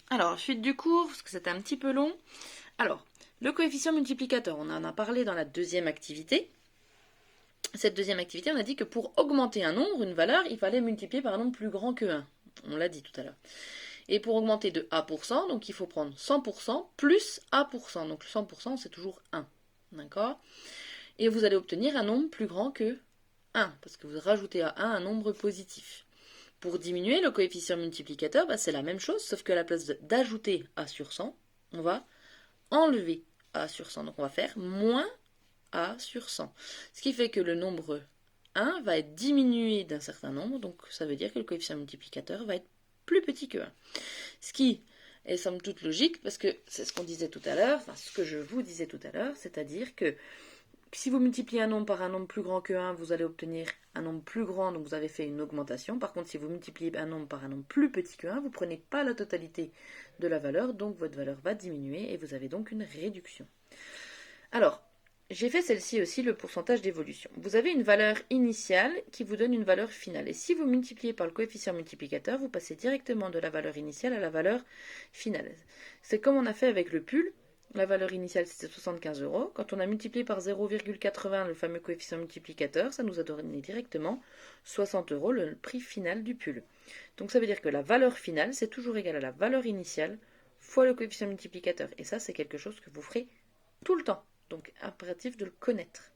Alors, suite du cours, parce que c'était un petit peu long. Alors, le coefficient multiplicateur, on en a parlé dans la deuxième activité. Cette deuxième activité, on a dit que pour augmenter un nombre, une valeur, il fallait multiplier par un nombre plus grand que 1. On l'a dit tout à l'heure. Et pour augmenter de A%, donc il faut prendre 100% plus A%. Donc le 100%, c'est toujours 1. D'accord? Et vous allez obtenir un nombre plus grand que 1, parce que vous rajoutez à 1 un nombre positif. Pour diminuer le coefficient multiplicateur, c'est la même chose, sauf qu'à la place d'ajouter A sur 100, on va enlever A sur 100. Donc on va faire moins A sur 100. Ce qui fait que le nombre 1 va être diminué d'un certain nombre, donc ça veut dire que le coefficient multiplicateur va être plus petit que 1. Ce qui est somme toute logique, parce que c'est ce qu'on disait tout à l'heure, enfin ce que je vous disais tout à l'heure, c'est-à-dire que si vous multipliez un nombre par un nombre plus grand que 1, vous allez obtenir un nombre plus grand, donc vous avez fait une augmentation. Par contre, si vous multipliez un nombre par un nombre plus petit que 1, vous ne prenez pas la totalité de la valeur, donc votre valeur va diminuer et vous avez donc une réduction. Alors, j'ai fait celle-ci aussi, le pourcentage d'évolution. Vous avez une valeur initiale qui vous donne une valeur finale. Et si vous multipliez par le coefficient multiplicateur, vous passez directement de la valeur initiale à la valeur finale. C'est comme on a fait avec le pull. La valeur initiale, c'était 75 euros. Quand on a multiplié par 0,80 le fameux coefficient multiplicateur, ça nous a donné directement 60 euros, le prix final du pull. Donc ça veut dire que la valeur finale, c'est toujours égal à la valeur initiale fois le coefficient multiplicateur. Et ça, c'est quelque chose que vous ferez tout le temps. Donc impératif de le connaître.